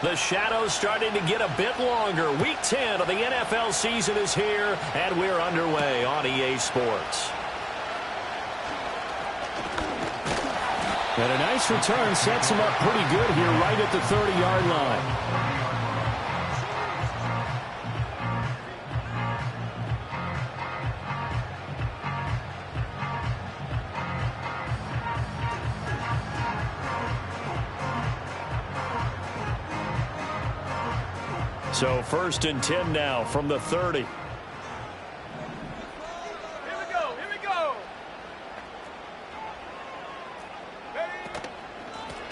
The shadow's starting to get a bit longer. Week 10 of the NFL season is here, and we're underway on EA Sports. And a nice return sets him up pretty good here right at the 30-yard line. So 1st and 10 now from the 30. Here we go.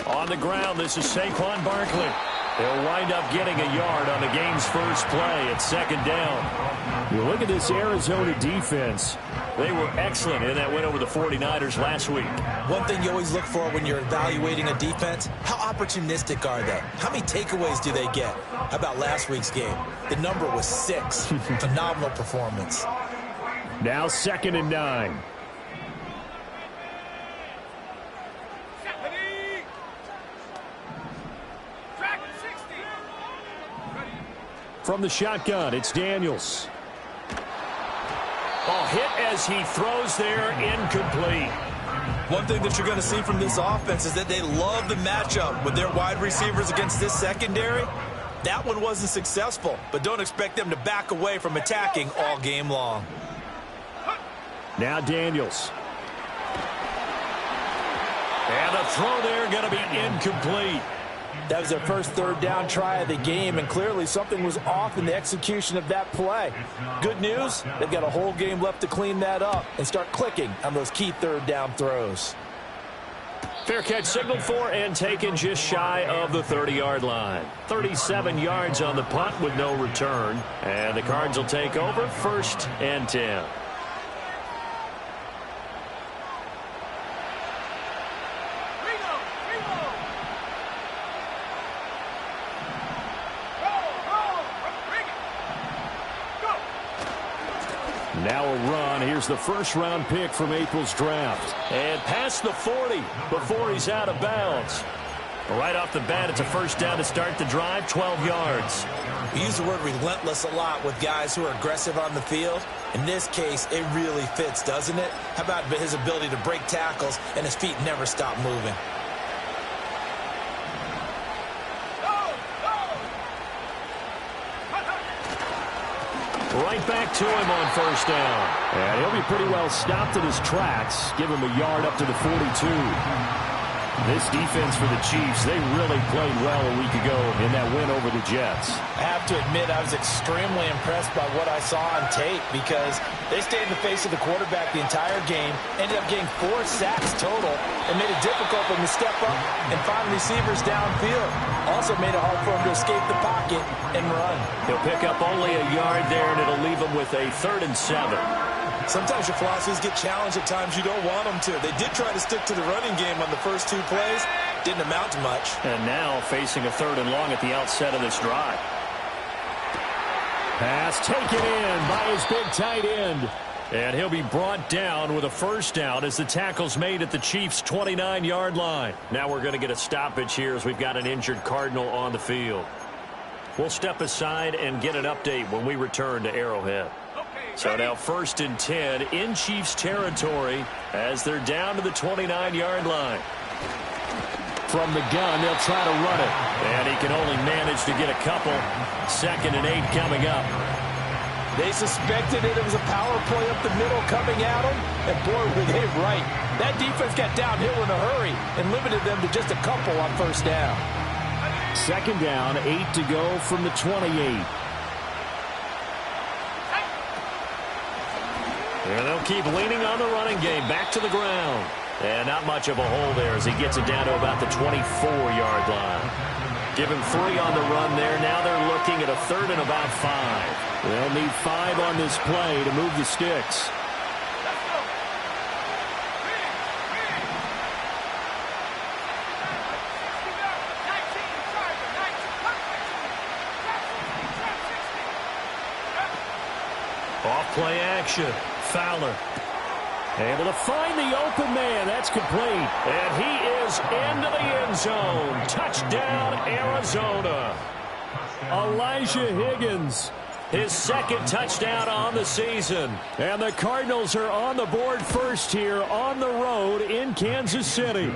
On the ground, this is Saquon Barkley. They'll wind up getting a yard on the game's first play at 2nd down. You look at this Arizona defense. They were excellent in that win over the 49ers last week. One thing you always look for when you're evaluating a defense, how opportunistic are they? How many takeaways do they get? How about last week's game? The number was 6. Phenomenal performance. Now 2nd and 9. From the shotgun, it's Daniels. Hit as he throws there, incomplete. One thing that you're going to see from this offense is that they love the matchup with their wide receivers against this secondary. That one wasn't successful, but don't expect them to back away from attacking all game long. Now Daniels. And a throw there going to be incomplete. That was their first 3rd down try of the game, and clearly something was off in the execution of that play. Good news, they've got a whole game left to clean that up and start clicking on those key 3rd down throws. Fair catch signaled for and taken just shy of the 30-yard line. 37 yards on the punt with no return. And the Cards will take over 1st and 10. Now a run. Here's the 1st-round pick from April's draft. And past the 40 before he's out of bounds. Right off the bat, it's a 1st down to start the drive, 12 yards. We use the word relentless a lot with guys who are aggressive on the field. In this case, it really fits, doesn't it? How about his ability to break tackles and his feet never stop moving? Right back to him on 1st down. And he'll be pretty well stopped in his tracks. Give him a yard up to the 42. This defense for the Chiefs, they really played well a week ago in that win over the Jets. I have to admit, I was extremely impressed by what I saw on tape because they stayed in the face of the quarterback the entire game, ended up getting 4 sacks total, and made it difficult for him to step up and find receivers downfield. Also made it hard for him to escape the pocket and run. He'll pick up only a yard there, and it'll leave him with a 3rd and 7. Sometimes your philosophies get challenged at times you don't want them to. They did try to stick to the running game on the first 2 plays. Didn't amount to much. And now facing a 3rd and long at the outset of this drive. Pass taken in by his big tight end. And he'll be brought down with a 1st down as the tackle's made at the Chiefs' 29-yard line. Now we're going to get a stoppage here as we've got an injured Cardinal on the field. We'll step aside and get an update when we return to Arrowhead. So now 1st and 10 in Chiefs territory as they're down to the 29-yard line. From the gun, they'll try to run it. And he can only manage to get a couple. 2nd and 8 coming up. They suspected it was a power play up the middle coming at them, and boy, were they right. That defense got downhill in a hurry and limited them to just a couple on 1st down. 2nd down, 8 to go from the 28. And they'll keep leaning on the running game. Back to the ground. And not much of a hole there as he gets it down to about the 24-yard line. Give him 3 on the run there. Now they're looking at a 3rd and about 5. They'll need 5 on this play to move the sticks. Off-play action. Fowler. Able to find the open man. That's complete. And he is into the end end zone. Touchdown, Arizona. Elijah Higgins, His second touchdown on the season. and the Cardinals are on the board first here on the road in Kansas City.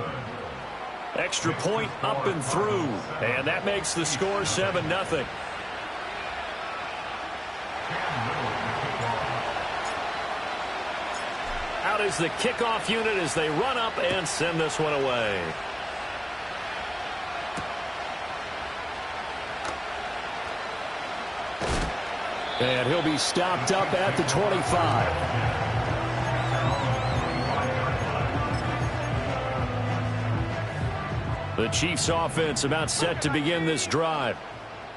Extra point up and through. And that makes the score 7-0. Out is the kickoff unit as they run up and send this one away. And he'll be stopped up at the 25. The Chiefs offense about set to begin this drive.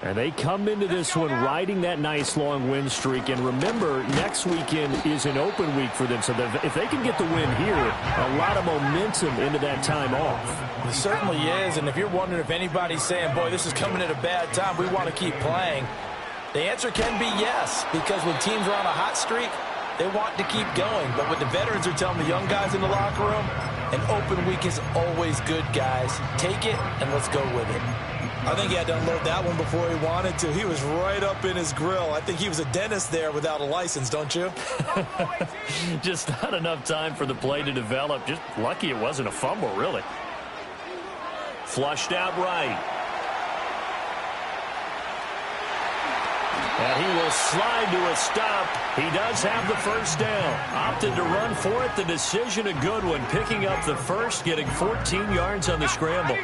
And they come into this one riding that nice long win streak. And remember, next weekend is an open week for them. So if they can get the win here, a lot of momentum into that time off. It certainly is. And if you're wondering if anybody's saying, boy, this is coming at a bad time, we want to keep playing, the answer can be yes. Because when teams are on a hot streak, they want to keep going. But what the veterans are telling the young guys in the locker room, an open week is always good, guys. Take it and let's go with it. I think he had to unload that one before he wanted to. He was right up in his grill. I think he was a dentist there without a license, don't you? Just not enough time for the play to develop. Just lucky it wasn't a fumble, really. Flushed out right. And he will slide to a stop. He does have the first down. Opted to run for it. The decision a good one. Picking up the first, getting 14 yards on the scramble.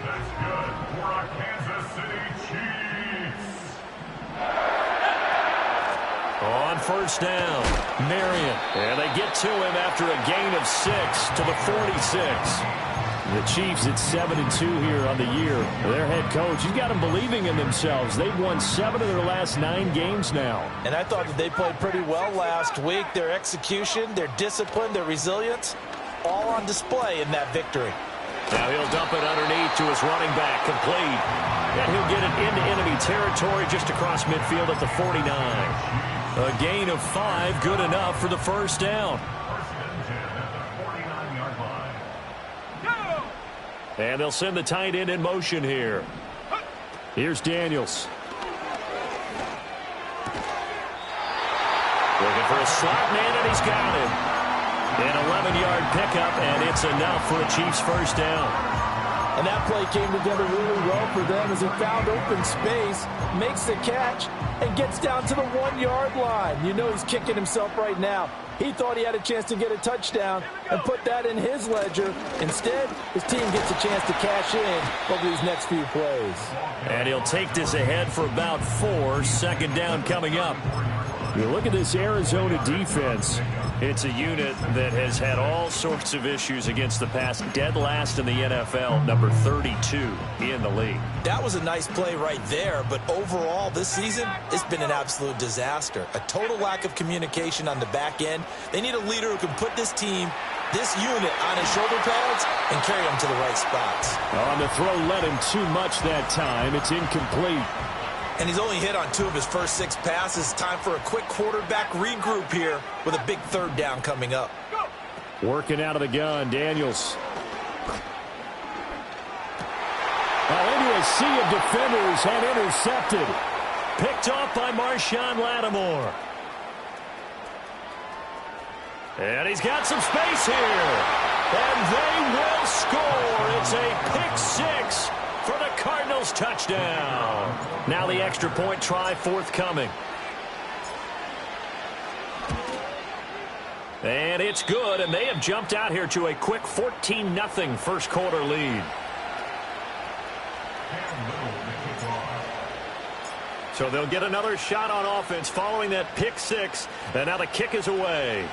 On first down, Marion. And they get to him after a gain of 6 to the 46. The Chiefs at 7-2 here on the year. Their head coach, he's got them believing in themselves. They've won 7 of their last 9 games now. And I thought that they played pretty well last week. Their execution, their discipline, their resilience, all on display in that victory. Now he'll dump it underneath to his running back, complete. And he'll get it into enemy territory just across midfield at the 49. A gain of 5, good enough for the first down. And they'll send the tight end in motion here. Here's Daniels. Looking for a slot man, and he's got him. An 11-yard pickup, and it's enough for a Chiefs first down. And that play came together really well for them as he found open space, makes the catch, and gets down to the 1-yard line. You know he's kicking himself right now. He thought he had a chance to get a touchdown and put that in his ledger. Instead, his team gets a chance to cash in over these next few plays. And he'll take this ahead for about 4. Second down coming up. You look at this Arizona defense. It's a unit that has had all sorts of issues against the pass. Dead last in the NFL, number 32 in the league. That was a nice play right there, but overall this season, it's been an absolute disaster. A total lack of communication on the back end. They need a leader who can put this team, this unit, on his shoulder pads and carry them to the right spots. On the throw led him too much that time. It's incomplete. And he's only hit on 2 of his first 6 passes. Time for a quick quarterback regroup here with a big third down coming up. Working out of the gun, Daniels. Now into a sea of defenders and intercepted. Picked off by Marshawn Lattimore. And he's got some space here. And they will score. It's a pick 6 for the Cardinals touchdown. Now the extra point try forthcoming. And it's good, and they have jumped out here to a quick 14-0 first quarter lead. So they'll get another shot on offense following that pick 6, and now the kick is away.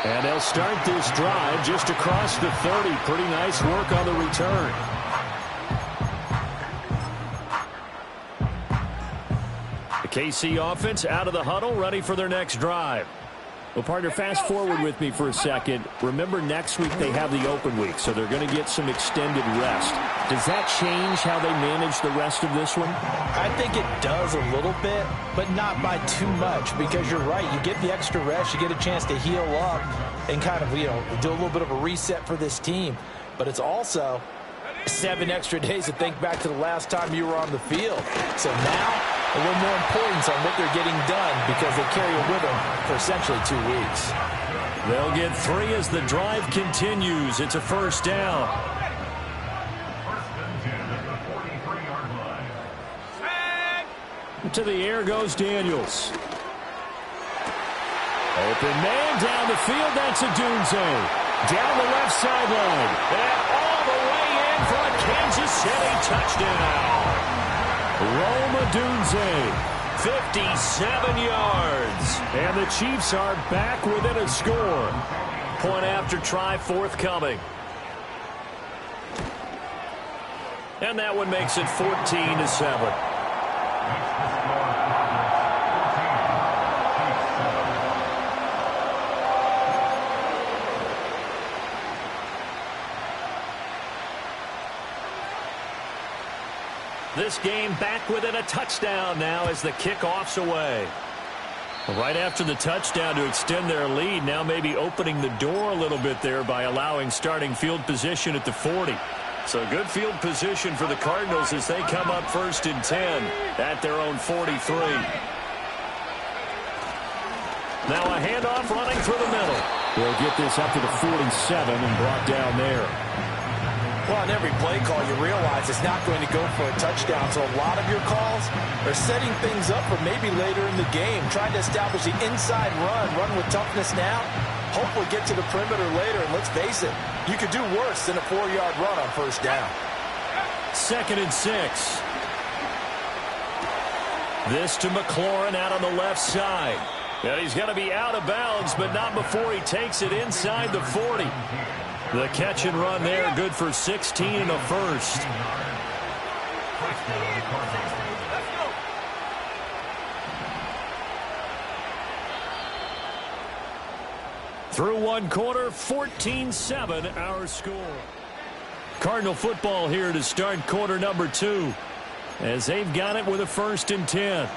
And they'll start this drive just across the 30. Pretty nice work on the return. The KC offense out of the huddle, ready for their next drive. Well, partner, fast forward with me for a second. Remember, next week they have the open week, so they're going to get some extended rest. Does that change how they manage the rest of this one? I think it does a little bit, but not by too much, because you're right. You get the extra rest. You get a chance to heal up and kind of, do a little bit of a reset for this team. But it's also 7 extra days to think back to the last time you were on the field. So now, a little more importance on what they're getting done because they carry it with them for essentially 2 weeks. They'll get 3 as the drive continues. It's a first down. To the air goes Daniels. Open man down the field. That's Odunze. Down the left sideline. And all the way in for a Kansas City touchdown. Rome Odunze. 57 yards. And the Chiefs are back within a score. Point after try forthcoming. And that one makes it 14-7. This game back within a touchdown now as the kickoff's away. Right after the touchdown to extend their lead, now maybe opening the door a little bit there by allowing starting field position at the 40. So good field position for the Cardinals as they come up 1st and 10 at their own 43. Now a handoff running through the middle. They'll get this up to the 47 and brought down there. Well, on every play call, you realize it's not going to go for a touchdown. So a lot of your calls are setting things up for maybe later in the game, trying to establish the inside run with toughness now, hopefully get to the perimeter later. And let's face it, you could do worse than a 4-yard run on first down. 2nd and 6. This to McLaurin out on the left side. And he's going to be out of bounds, but not before he takes it inside the 40. The catch and run there, good for 16 and a first. Through 1 quarter, 14-7 our score. Cardinal football here to start quarter number 2 as they've got it with a 1st and 10.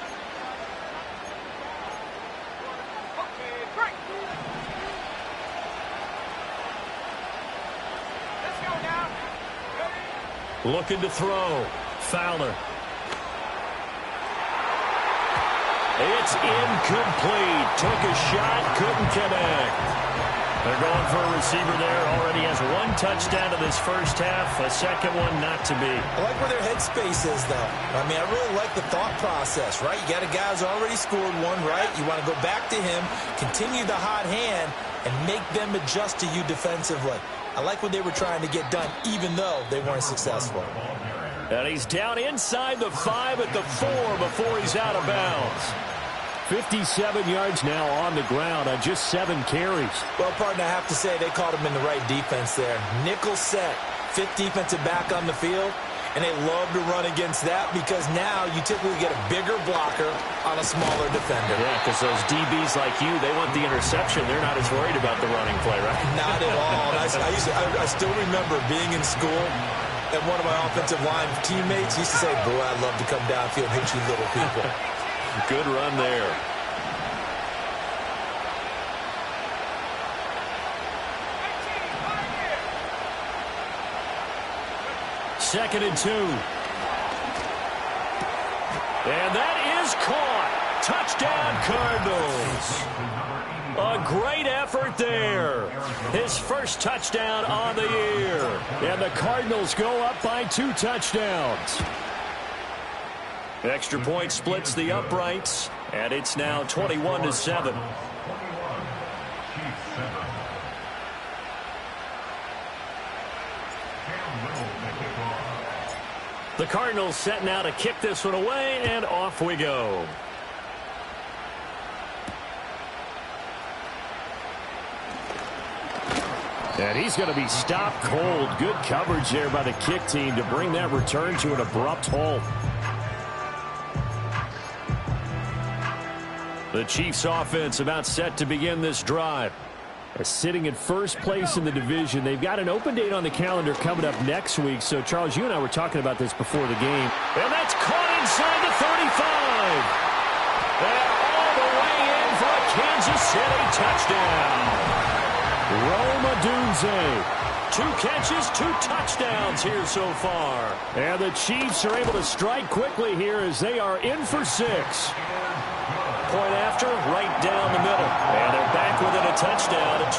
Looking to throw. Fowler. It's incomplete. Took a shot, couldn't connect. They're going for a receiver there. Already has 1 touchdown in this first half. A second one not to be. I like where their headspace is, though. I mean, I really like the thought process, right? You got a guy who's already scored 1, right? You want to go back to him, continue the hot hand, and make them adjust to you defensively. I like what they were trying to get done, even though they weren't successful. And he's down inside the 5 at the 4 before he's out of bounds. 57 yards now on the ground on just 7 carries. Well, partner, I have to say they caught him in the right defense there. Nickel set, 5th defensive back on the field, and they love to run against that because now you typically get a bigger blocker on a smaller defender. Yeah, because those DBs like you, they want the interception. They're not as worried about the running play, right? Not at all. I still remember being in school, and one of my offensive line teammates used to say, boy, I'd love to come downfield and hit you little people. Good run there. Second and 2. And that is caught. Touchdown, Cardinals. A great effort there. His first touchdown on the year. And the Cardinals go up by 2 touchdowns. Extra point splits the uprights, and it's now 21-7. The Cardinals set now to kick this one away, and off we go. And he's going to be stopped cold. Good coverage there by the kick team to bring that return to an abrupt halt. The Chiefs offense about set to begin this drive. Sitting in first place in the division. They've got an open date on the calendar coming up next week. So, Charles, you and I were talking about this before the game. And that's caught inside the 35. And all the way in for a Kansas City touchdown. Rome Odunze. 2 catches, 2 touchdowns here so far. And the Chiefs are able to strike quickly here as they are in for 6. Point after, right down the middle. And they're back within a touchdown at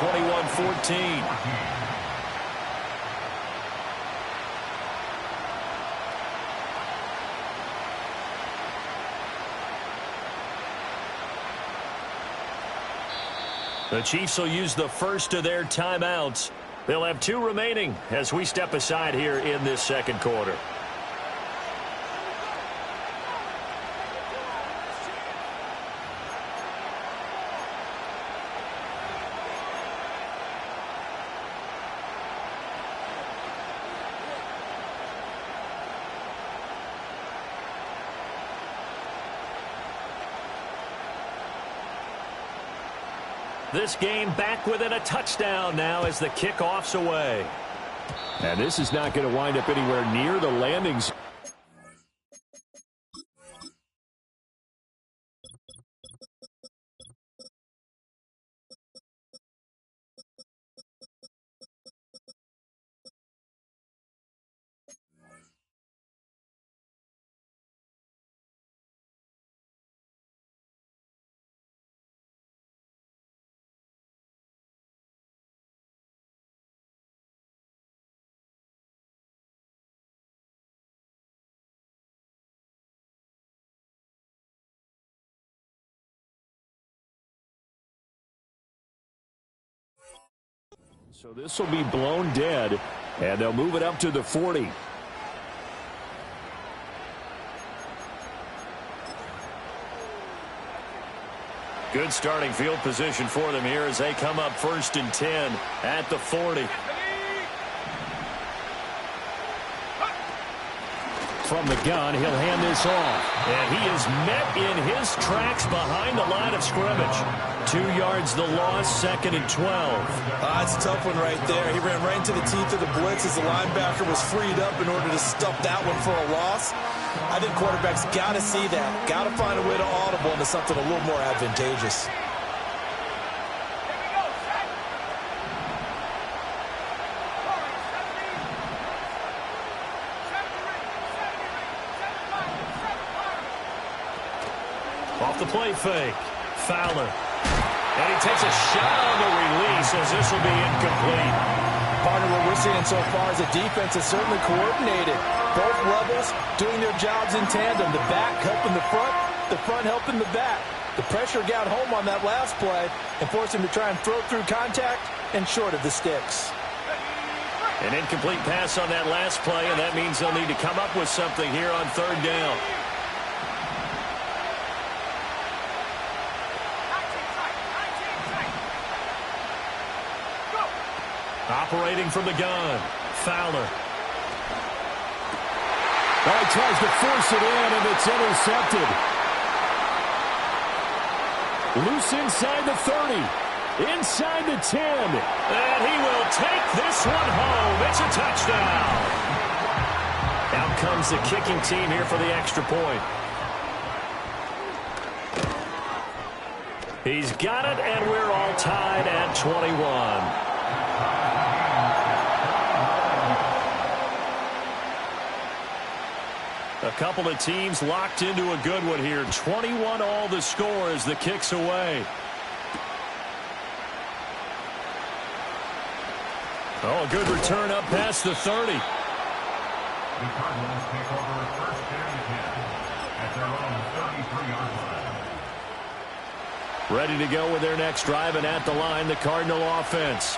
21-14. The Chiefs will use the first of their timeouts. They'll have 2 remaining as we step aside here in this second quarter. This game back within a touchdown now as the kickoff's away. And this is not going to wind up anywhere near the landing zone. So this will be blown dead, and they'll move it up to the 40. Good starting field position for them here as they come up 1st and 10 at the 40. From the gun, he'll hand this off. And he is met in his tracks behind the line of scrimmage. 2 yards the loss, 2nd and 12. It's a tough one right there. He ran right into the teeth of the blitz as the linebacker was freed up in order to stuff that one for a loss. I think quarterbacks got to see that. Got to find a way to audible into something a little more advantageous. Off the play fake. Fowler. And he takes a shot on the release as this will be incomplete. Partner, what we're seeing so far is the defense is certainly coordinated. Both levels doing their jobs in tandem. The back helping the front helping the back. The pressure got home on that last play and forced him to try and throw through contact and short of the sticks. An incomplete pass on that last play, and that means they'll need to come up with something here on 3rd down. Operating from the gun, Fowler. Oh, he tries to force it in, and it's intercepted. Loose inside the 30, inside the 10. And he will take this one home. It's a touchdown. Out comes the kicking team here for the extra point. He's got it, and we're all tied at 21. A couple of teams locked into a good one here. 21 all the score as the kick's away. Oh, a good return up past the 30. The Cardinals take over 1st and 10 at their own 33-yard line. Ready to go with their next drive, and at the line, the Cardinal offense.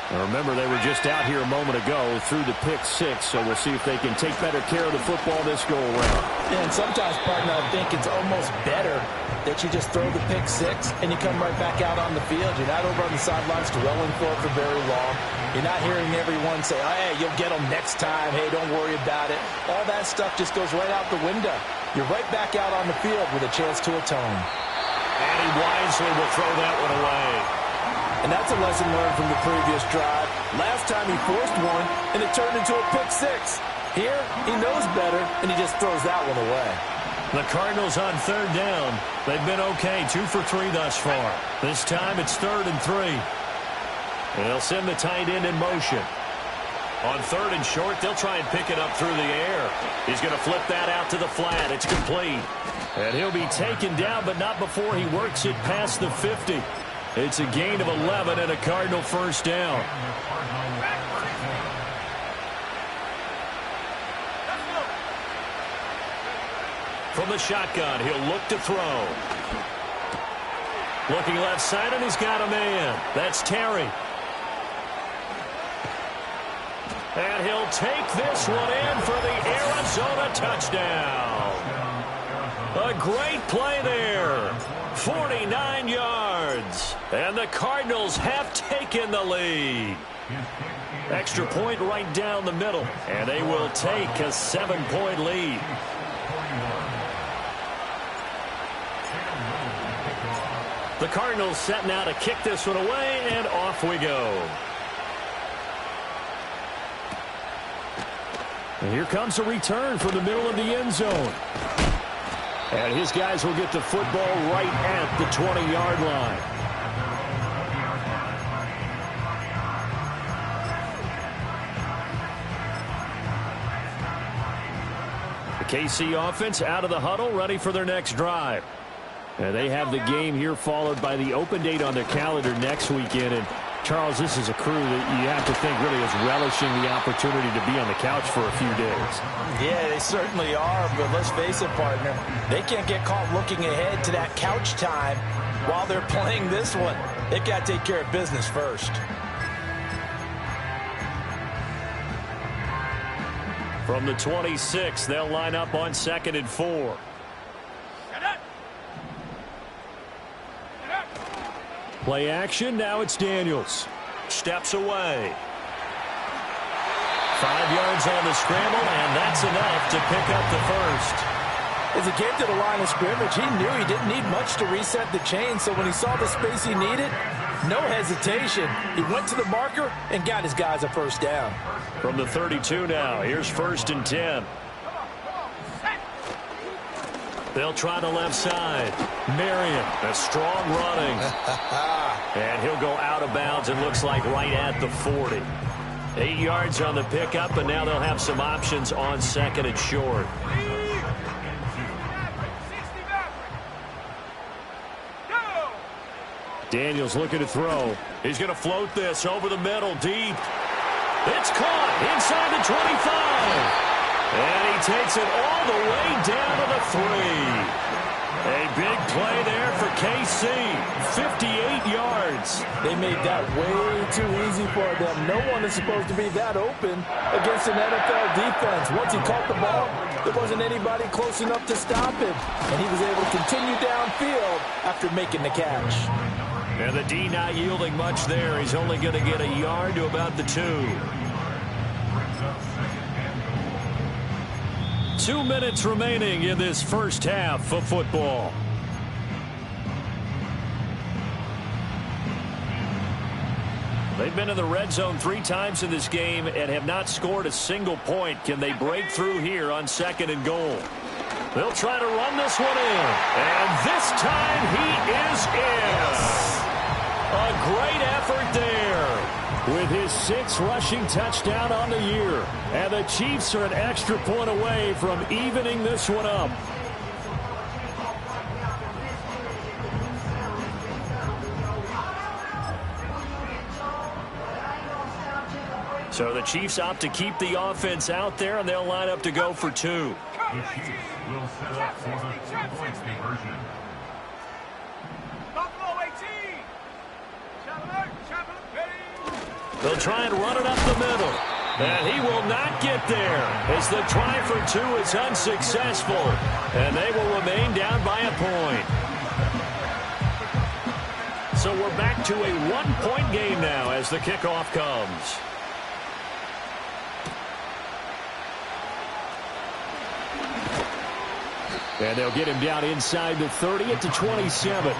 Now remember, they were just out here a moment ago through the pick 6, so we'll see if they can take better care of the football this go-around. Yeah, and sometimes, partner, I think it's almost better that you just throw the pick 6 and you come right back out on the field. You're not over on the sidelines dwelling for it for very long. You're not hearing everyone say, oh, hey, you'll get them next time. Hey, don't worry about it. All that stuff just goes right out the window. You're right back out on the field with a chance to atone. And he wisely will throw that one away. And that's a lesson learned from the previous drive. Last time he forced one, and it turned into a pick six. Here, he knows better, and he just throws that one away. The Cardinals on third down. They've been okay, 2 for 3 thus far. This time it's 3rd and 3. They'll send the tight end in motion. On 3rd and short, they'll try and pick it up through the air. He's going to flip that out to the flat. It's complete. And he'll be taken down, but not before he works it past the 50. It's a gain of 11 and a Cardinal first down. From the shotgun, he'll look to throw. Looking left side, and he's got a man. That's Terry. And he'll take this one in for the Arizona touchdown. A great play there. 49 yards. And the Cardinals have taken the lead. Extra point right down the middle. And they will take a 7-point lead. The Cardinals set now to kick this one away, and off we go. And here comes a return from the middle of the end zone. And his guys will get the football right at the 20-yard line. The KC offense out of the huddle, ready for their next drive. And they have the game here followed by the open date on their calendar next weekend. And Charles, this is a crew that you have to think really is relishing the opportunity to be on the couch for a few days. Yeah, they certainly are, but let's face it, partner. They can't get caught looking ahead to that couch time while they're playing this one. They've got to take care of business first. From the 26, they'll line up on 2nd and 4. Play action, now it's Daniels. Steps away. 5 yards on the scramble, and that's enough to pick up the first. As he came to the line of scrimmage, he knew he didn't need much to reset the chain, so when he saw the space he needed, no hesitation. He went to the marker and got his guys a first down. From the 32 now, here's 1st and 10. They'll try the left side. Marion, a strong running. And he'll go out of bounds, it looks like right at the 40. 8 yards on the pickup, and now they'll have some options on 2nd and short. Daniels looking to throw. He's going to float this over the middle, deep. It's caught inside the 25. And he takes it all the way down to the 3. A big play there for KC. 58 yards. They made that way too easy for them. No one is supposed to be that open against an NFL defense. Once he caught the ball, there wasn't anybody close enough to stop him. And he was able to continue downfield after making the catch. And the D not yielding much there. He's only going to get a yard to about the 2. 2 minutes remaining in this first half of football. They've been in the red zone 3 times in this game and have not scored a single point. Can they break through here on 2nd and goal? They'll try to run this one in. And this time he is in. A great effort there. With his 6th rushing touchdown on the year. And the Chiefs are an extra point away from evening this one up. So the Chiefs opt to keep the offense out there, and they'll line up to go for 2. The Chiefs will set up for the 2-point conversion. They'll try and run it up the middle. And he will not get there as the try for 2 is unsuccessful. And they will remain down by a point. So we're back to a 1-point game now as the kickoff comes. And they'll get him down inside the 30 at the 27.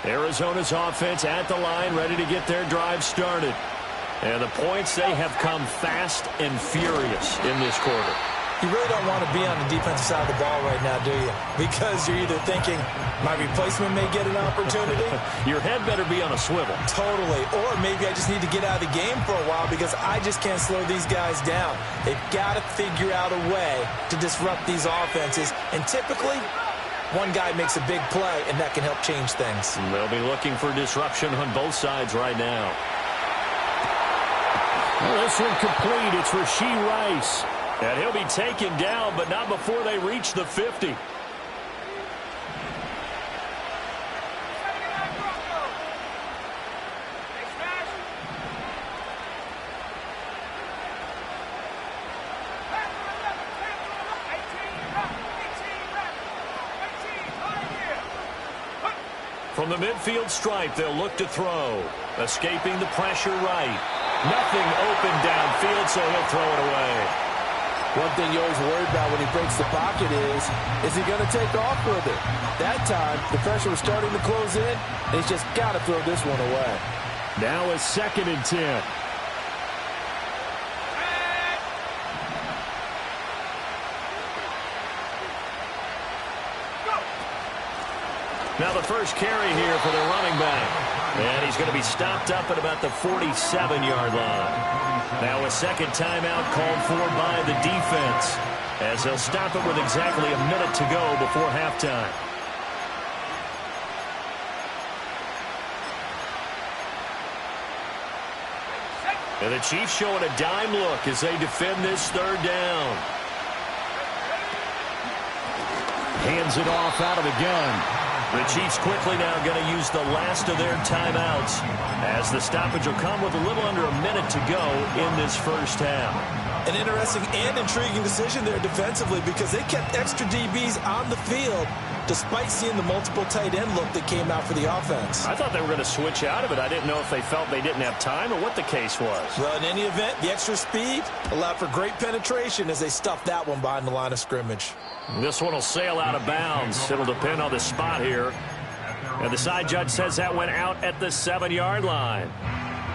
Arizona's offense at the line, ready to get their drive started. And the points, they have come fast and furious in this quarter. You really don't want to be on the defensive side of the ball right now, do you? Because you're either thinking, my replacement may get an opportunity. Your head better be on a swivel. Totally. Or maybe I just need to get out of the game for a while because I just can't slow these guys down. They've got to figure out a way to disrupt these offenses. And typically, one guy makes a big play, and that can help change things. They'll be looking for disruption on both sides right now. Well, this one complete. It's Rashee Rice. And he'll be taken down, but not before they reach the 50. From the midfield stripe, they'll look to throw. Escaping the pressure right. Nothing open downfield, so he'll throw it away. One thing you always worry about when he breaks the pocket is he going to take off with it? That time, the pressure was starting to close in, and he's just got to throw this one away. Now a 2nd and 10. Now the first carry here for the running back. And he's going to be stopped up at about the 47-yard line. Now a second timeout called for by the defense, as they'll stop it with exactly a minute to go before halftime. And the Chiefs showing a dime look as they defend this 3rd down. Hands it off out of the gun. The Chiefs quickly now going to use the last of their timeouts, as the stoppage will come with a little under a minute to go in this first half. An interesting and intriguing decision there defensively because they kept extra DBs on the field despite seeing the multiple tight end look that came out for the offense. I thought they were going to switch out of it. I didn't know if they felt they didn't have time or what the case was. Well, in any event, the extra speed allowed for great penetration as they stuffed that one behind the line of scrimmage. This one will sail out of bounds. It'll depend on the spot here. And the side judge says that went out at the 7-yard line.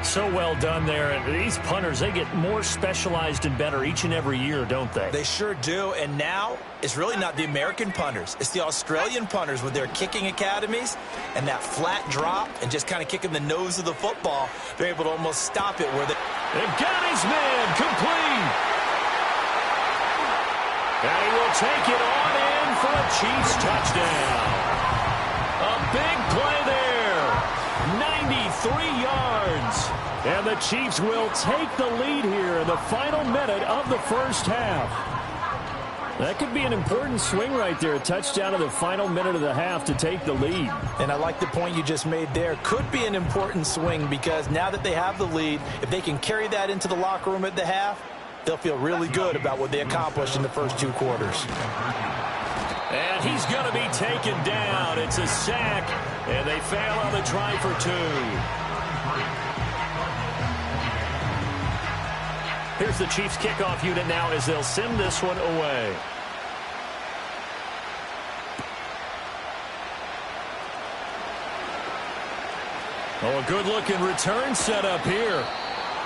So well done there. And these punters, they get more specialized and better each and every year, don't they? They sure do. And now it's really not the American punters. It's the Australian punters with their kicking academies and that flat drop and just kind of kicking the nose of the football. They're able to almost stop it where they... They've got his man complete. And he will take it on in for a Chiefs touchdown. A big play there. 93 yards. And the Chiefs will take the lead here in the final minute of the first half. That could be an important swing right there. A touchdown in the final minute of the half to take the lead. And I like the point you just made there. Could be an important swing because now that they have the lead, if they can carry that into the locker room at the half, they'll feel really good about what they accomplished in the first 2 quarters. And he's going to be taken down. It's a sack, and they fail on the try for 2. Here's the Chiefs kickoff unit now as they'll send this one away. Oh, a good-looking return set up here.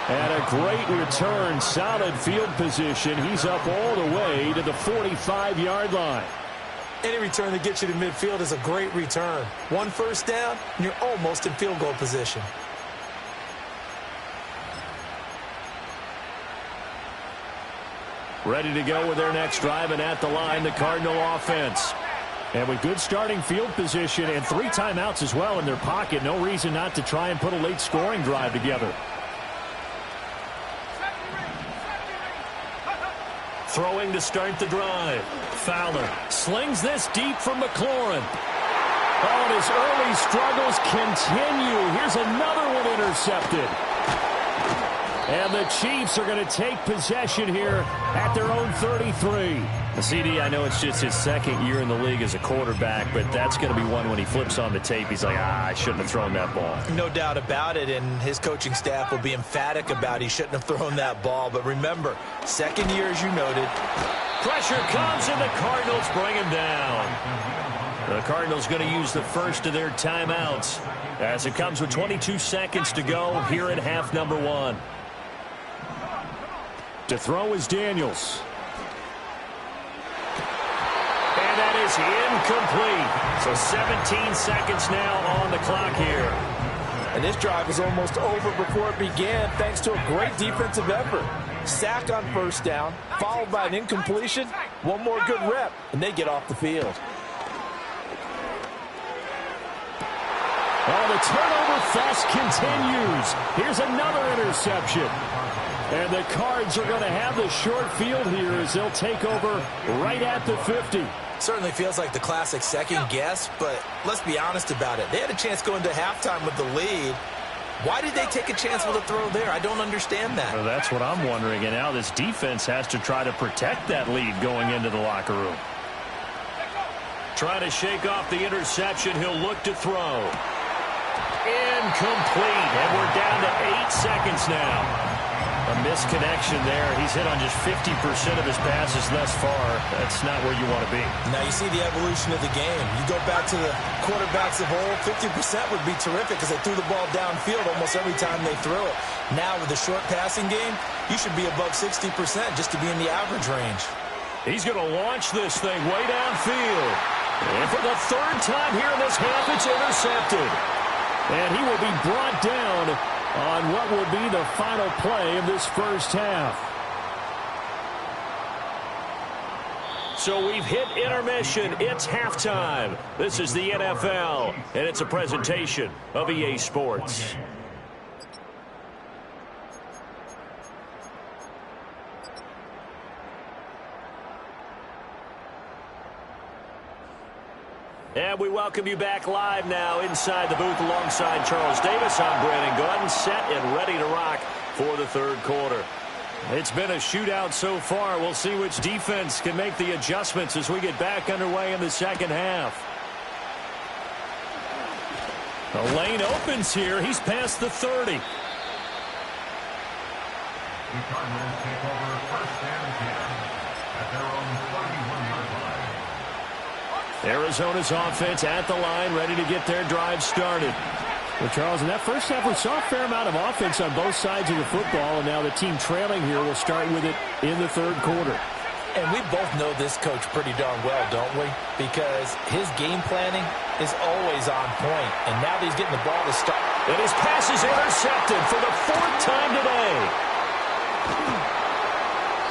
And a great return, solid field position. He's up all the way to the 45-yard line. Any return that gets you to midfield is a great return. 1 first down, and you're almost in field goal position. Ready to go with their next drive, and at the line, the Cardinal offense. And with good starting field position and 3 timeouts as well in their pocket, no reason not to try and put a late scoring drive together. Throwing to start the drive. Fowler slings this deep from McLaurin. Oh, and his early struggles continue. Here's another one intercepted. And the Chiefs are going to take possession here at their own 33. CD, I know it's just his second year in the league as a quarterback, but that's going to be one when he flips on the tape. He's like, I shouldn't have thrown that ball. No doubt about it, and his coaching staff will be emphatic about he shouldn't have thrown that ball. But remember, second year, as you noted. Pressure comes, and the Cardinals bring him down. The Cardinals going to use the first of their timeouts as it comes with 22 seconds to go here in half number 1. To throw is Daniels. And that is incomplete. So 17 seconds now on the clock here. And this drive is almost over before it began thanks to a great defensive effort. Sack on first down, followed by an incompletion. One more good rep, and they get off the field. Oh, the turnover fest continues. Here's another interception. And the Cards are going to have the short field here as they'll take over right at the 50. Certainly feels like the classic second guess, but let's be honest about it. They had a chance going to halftime with the lead. Why did they take a chance with a throw there? I don't understand that. Well, that's what I'm wondering. And now this defense has to try to protect that lead going into the locker room. Trying to shake off the interception. He'll look to throw. Incomplete. And we're down to 8 seconds now. A misconnection there. He's hit on just 50% of his passes thus far. That's not where you want to be. Now you see the evolution of the game. You go back to the quarterbacks of old, 50% would be terrific because they threw the ball downfield almost every time they threw it. Now with the short passing game, you should be above 60% just to be in the average range. He's going to launch this thing way downfield. And for the third time here in this half, it's intercepted. And he will be brought down on what will be the final play of this first half. So we've hit intermission. It's halftime. This is the NFL, and it's a presentation of EA Sports. And we welcome you back live now inside the booth alongside Charles Davis. I'm Brandon Gunn, set and ready to rock for the third quarter. It's been a shootout so far. We'll see which defense can make the adjustments as we get back underway in the second half. The lane opens here. He's past the 30. The Cardinals take over first and 10 at their own 41-yard line. Arizona's offense at the line, ready to get their drive started. Well, Charles, in that first half, we saw a fair amount of offense on both sides of the football, and now the team trailing here will start with it in the third quarter. And we both know this coach pretty darn well, don't we? Because his game planning is always on point, and now that he's getting the ball to start. And his pass is intercepted for the 4th time today.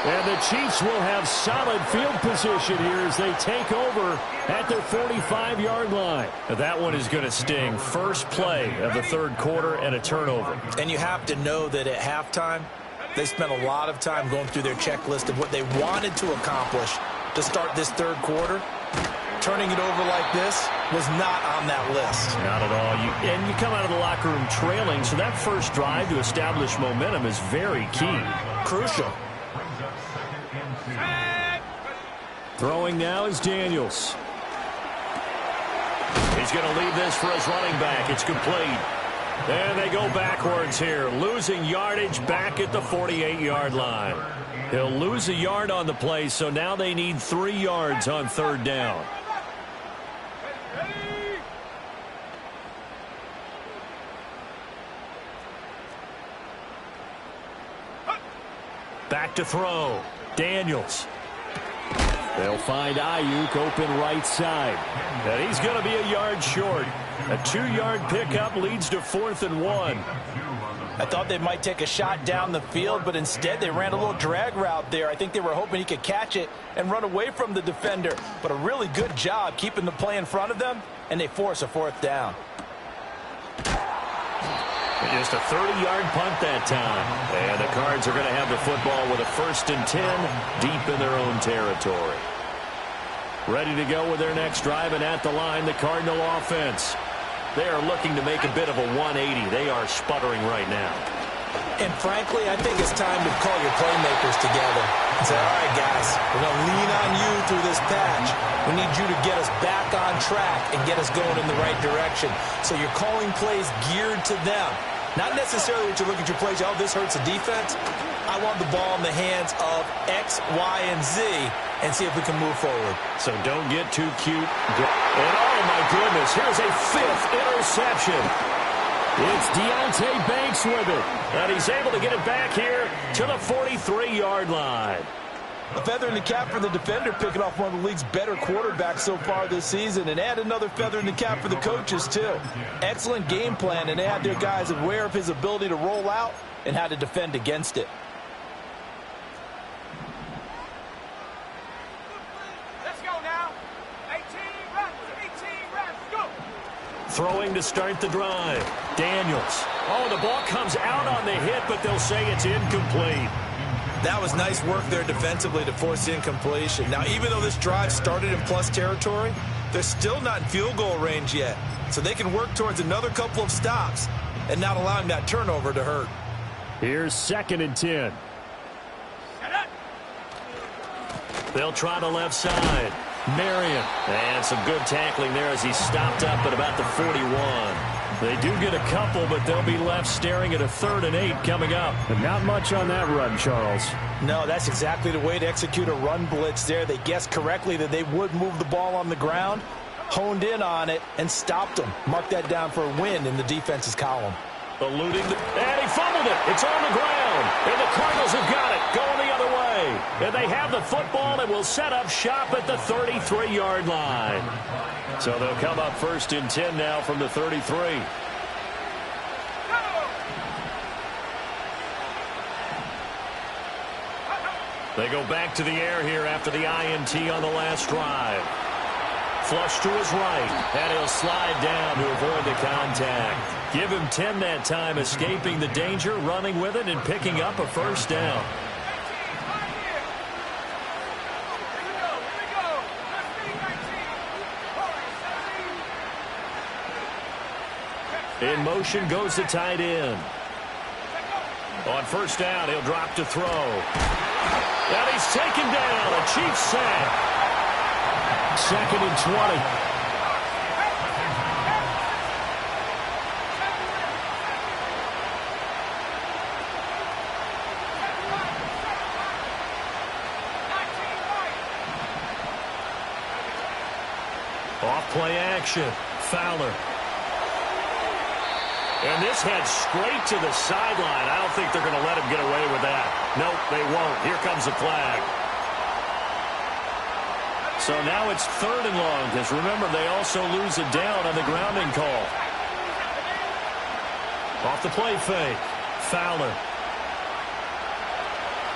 And the Chiefs will have solid field position here as they take over at their 45-yard line. That one is going to sting. First play of the third quarter and a turnover. And you have to know that at halftime, they spent a lot of time going through their checklist of what they wanted to accomplish to start this third quarter. Turning it over like this was not on that list. Not at all. And you come out of the locker room trailing, so that first drive to establish momentum is very key. Crucial. Throwing now is Daniels. He's going to leave this for his running back. It's complete. And they go backwards here, losing yardage back at the 48-yard line. He'll lose a yard on the play, so now they need 3 yards on third down. Back to throw. Daniels. They'll find Ayuk open right side. And he's going to be a yard short. A 2-yard pickup leads to 4th and 1. I thought they might take a shot down the field, but instead they ran a little drag route there. I think they were hoping he could catch it and run away from the defender. But a really good job keeping the play in front of them, and they force a 4th down. Just a 30-yard punt that time. And the Cards are going to have the football with a 1st and 10 deep in their own territory. Ready to go with their next drive, and at the line, the Cardinal offense. They are looking to make a bit of a 180. They are sputtering right now. And frankly, I think it's time to call your playmakers together and say, all right, guys, we're going to lean on you through this patch. We need you to get us back on track and get us going in the right direction. So you're calling plays geared to them. Not necessarily that you look at your plays, oh, this hurts the defense. I want the ball in the hands of X, Y, and Z and see if we can move forward. So don't get too cute. And oh, my goodness, here's a 5th interception. It's Deonte Banks with it. And he's able to get it back here to the 43-yard line. A feather in the cap for the defender, picking off one of the league's better quarterbacks so far this season, and add another feather in the cap for the coaches, too. Excellent game plan, and they had their guys aware of his ability to roll out and how to defend against it. Let's go now. 18 reps, go. Throwing to start the drive. Daniels. Oh, the ball comes out on the hit, but they'll say it's incomplete. That was nice work there defensively to force incompletion. Now, even though this drive started in plus territory, they're still not in field goal range yet. So they can work towards another couple of stops and not allowing that turnover to hurt. Here's 2nd and 10. They'll try the left side. Marion. And some good tackling there as he stopped up at about the 41. They do get a couple, but they'll be left staring at a 3rd and 8 coming up. But not much on that run, Charles. No, that's exactly the way to execute a run blitz there. They guessed correctly that they would move the ball on the ground, honed in on it, and stopped them. Mark that down for a win in the defense's column. Eluding and he fumbled it. It's on the ground. And the Cardinals have got it. Going the other way. And they have the football and will set up shop at the 33-yard line. So they'll come up 1st and 10 now from the 33. They go back to the air here after the INT on the last drive. Flush to his right, and he'll slide down to avoid the contact. Give him 10 that time, escaping the danger, running with it, and picking up a 1st down. In motion goes the tight end. On 1st down, he'll drop to throw. And he's taken down. A Chiefs sack. 2nd and 20. Off play action. Fowler. And this head straight to the sideline. I don't think they're going to let him get away with that. Nope, they won't. Here comes the flag. So now it's 3rd and long, because remember, they also lose it down on the grounding call. Off the play fake. Fowler.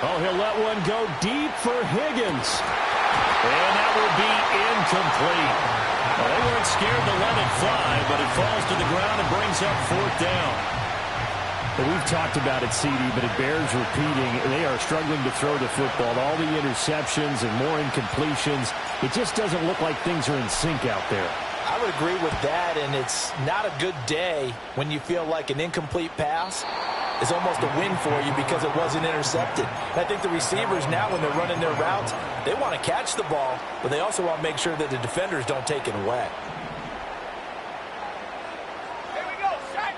Oh, he'll let one go deep for Higgins. And that will be incomplete. Well, they weren't scared to let it fly, but it falls to the ground and brings up 4th down. Well, we've talked about it, CD, but it bears repeating. They are struggling to throw the football. All the interceptions and more incompletions. It just doesn't look like things are in sync out there. I would agree with that, and it's not a good day when you feel like an incomplete pass is almost a win for you because it wasn't intercepted. And I think the receivers now, when they're running their routes, they want to catch the ball, but they also want to make sure that the defenders don't take it away. Here we go, set.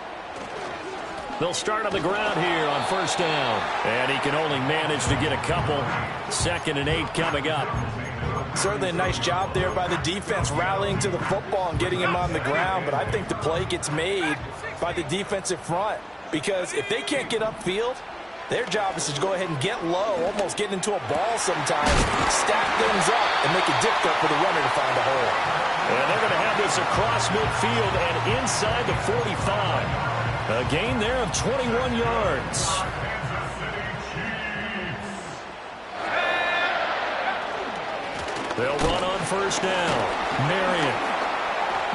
They'll start on the ground here on 1st down. And he can only manage to get a couple. 2nd and 8 coming up. Certainly a nice job there by the defense rallying to the football and getting him on the ground, but I think the play gets made by the defensive front. Because if they can't get upfield, their job is to go ahead and get low, almost get into a ball sometimes, stack things up, and make it difficult for the runner to find a hole. And they're going to have this across midfield and inside the 45. A gain there of 21 yards. They'll run on 1st down. Marion.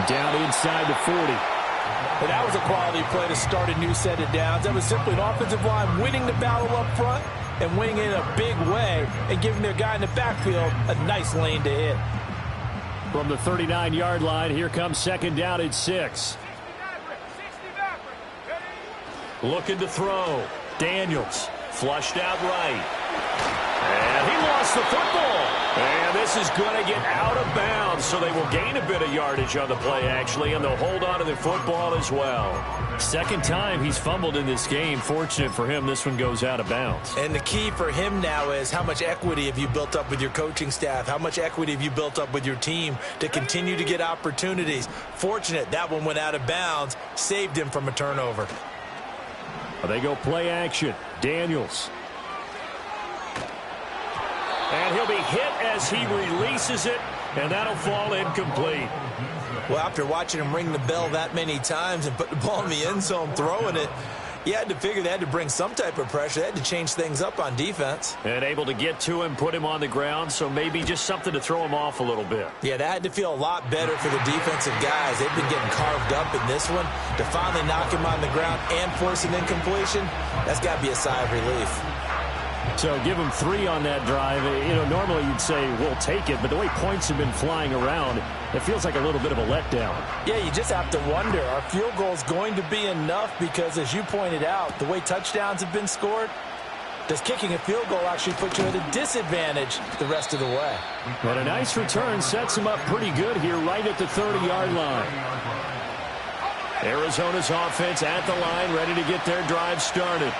Down inside the 40. But that was a quality play to start a new set of downs. That was simply an offensive line winning the battle up front and winning it in a big way and giving their guy in the backfield a nice lane to hit. From the 39-yard line, here comes second down at 6. Looking to throw. Daniels flushed out right. And he lost the football. And this is going to get out of bounds, so they will gain a bit of yardage on the play, actually, and they'll hold on to the football as well. Second time he's fumbled in this game. Fortunate for him, this one goes out of bounds. And the key for him now is how much equity have you built up with your coaching staff? How much equity have you built up with your team to continue to get opportunities? Fortunate that one went out of bounds, saved him from a turnover. They go play action. Daniels. And he'll be hit as he releases it, and that'll fall incomplete. Well, after watching him ring the bell that many times and put the ball in the end zone throwing it, you had to figure they had to bring some type of pressure. They had to change things up on defense. And able to get to him, put him on the ground, so maybe just something to throw him off a little bit. Yeah, that had to feel a lot better for the defensive guys. They've been getting carved up in this one. To finally knock him on the ground and force an incompletion, that's got to be a sigh of relief. So give him 3 on that drive. You know, normally you'd say, we'll take it, but the way points have been flying around, it feels like a little bit of a letdown. Yeah, you just have to wonder, are field goals going to be enough? Because as you pointed out, the way touchdowns have been scored, does kicking a field goal actually put you at a disadvantage the rest of the way? But a nice return sets him up pretty good here right at the 30-yard line. Arizona's offense at the line, ready to get their drive started.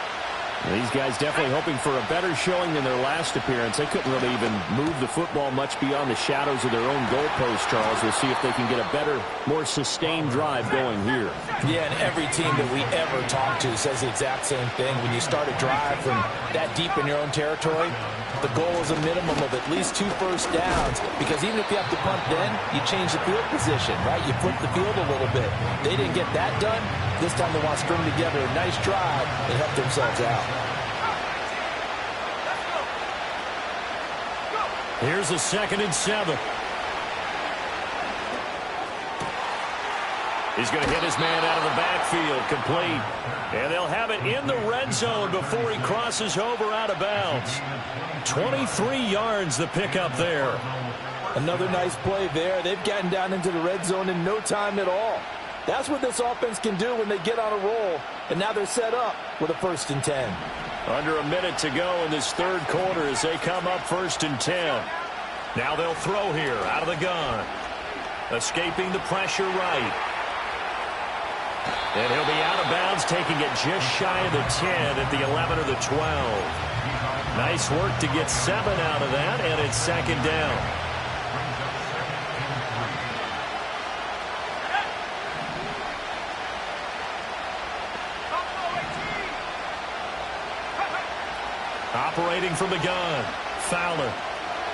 These guys definitely hoping for a better showing than their last appearance. They couldn't really even move the football much beyond the shadows of their own goalpost, Charles. We'll see if they can get a better, more sustained drive going here. Yeah, and every team that we ever talk to says the exact same thing. When you start a drive from that deep in your own territory, the goal is a minimum of at least 2 first downs, because even if you have to punt then, you change the field position, right? You flip the field a little bit. They didn't get that done. This time they want to string together a nice drive and help themselves out. Here's a 2nd and 7. He's going to hit his man out of the backfield, complete. And they'll have it in the red zone before he crosses over out of bounds. 23 yards the pickup there. Another nice play there. They've gotten down into the red zone in no time at all. That's what this offense can do when they get on a roll. And now they're set up with a 1st and 10. Under a minute to go in this third quarter as they come up 1st and 10. Now they'll throw here out of the gun. Escaping the pressure right. And he'll be out of bounds, taking it just shy of the 10 at the 11 or the 12. Nice work to get 7 out of that, and it's 2nd down. Operating from the gun. Fowler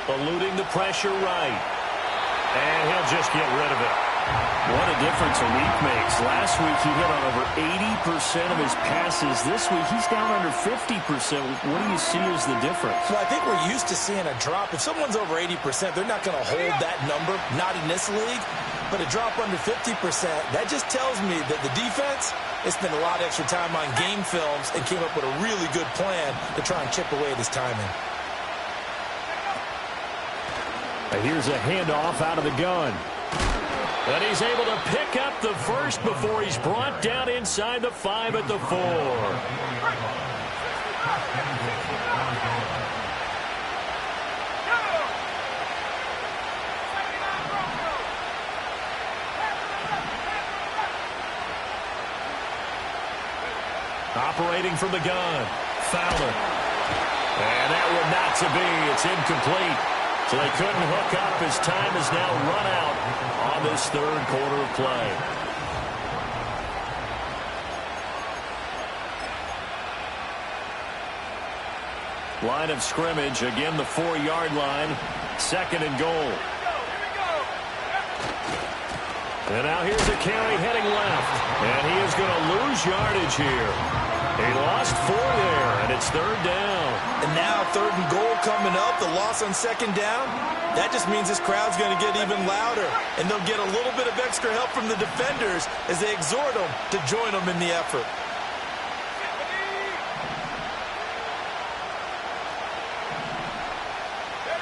eluding the pressure right. And he'll just get rid of it. What a difference a week makes. Last week he hit on over 80% of his passes. This week he's down under 50%. What do you see as the difference? Well, I think we're used to seeing a drop. If someone's over 80%, they're not going to hold that number, not in this league. But a drop under 50%, that just tells me that the defense has spent a lot of extra time on game films and came up with a really good plan to try and chip away at his timing. Here's a handoff out of the gun. And he's able to pick up the first before he's brought down inside the 5 at the 4. Operating from the gun. Fowler. And that would not to be. It's incomplete. So they couldn't hook up as time has now run out on this third quarter of play. Line of scrimmage, again the 4-yard line, 2nd and goal. And now here's a carry heading left. And he is going to lose yardage here. He lost 4 there, and it's 3rd down. And now 3rd and goal coming up, the loss on 2nd down. That just means this crowd's going to get even louder. And they'll get a little bit of extra help from the defenders as they exhort them to join them in the effort.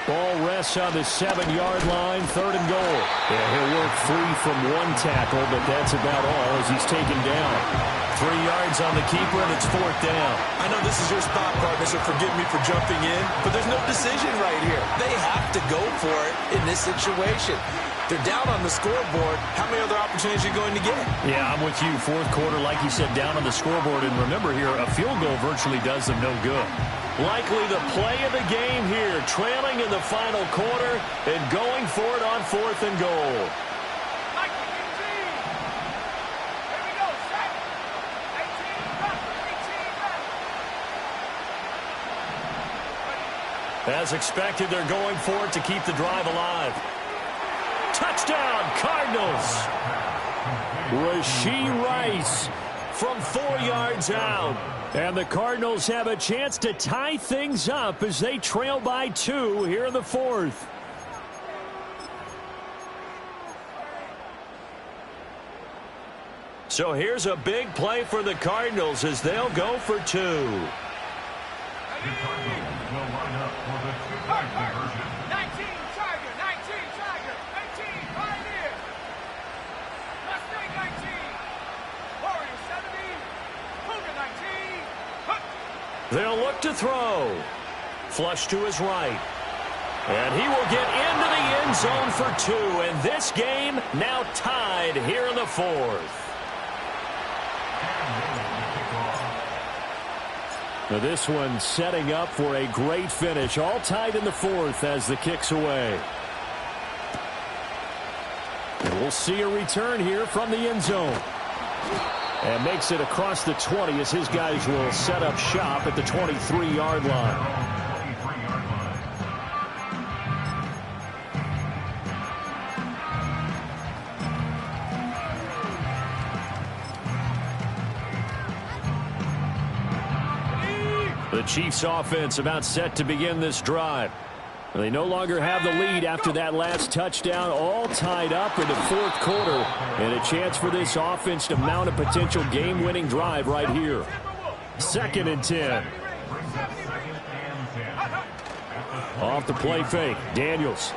Ball rests on the 7-yard line, 3rd and goal. Yeah, he'll work free from one tackle, but that's about all as he's taken down. 3 yards on the keeper, and it's 4th down. I know this is your spot, partner, so forgive me for jumping in, but there's no decision right here. They have to go for it in this situation. They're down on the scoreboard. How many other opportunities are you going to get? Yeah, I'm with you. 4th quarter, like you said, down on the scoreboard. And remember here, a field goal virtually does them no good. Likely the play of the game here, trailing in the final quarter and going for it on 4th and goal. As expected, they're going for it to keep the drive alive. Touchdown, Cardinals. Rashee Rice from 4 yards out. And the Cardinals have a chance to tie things up as they trail by 2 here in the 4th. So here's a big play for the Cardinals as they'll go for 2. The Cardinals will line up for the two-point conversion. 19 Tiger, 19 Tiger, 18 Pioneer. Mustang 19, Warrior 70, Cougar 19. They'll look to throw. Flush to his right. And he will get into the end zone for 2. And this game now tied here in the 4th. Now this one setting up for a great finish. All tied in the 4th as the kick's away. And we'll see a return here from the end zone. And makes it across the 20 as his guys will set up shop at the 23-yard line. The Chiefs offense about set to begin this drive. They no longer have the lead after that last touchdown, all tied up in the 4th quarter. And a chance for this offense to mount a potential game-winning drive right here. 2nd and 10. Off the play fake, Daniels.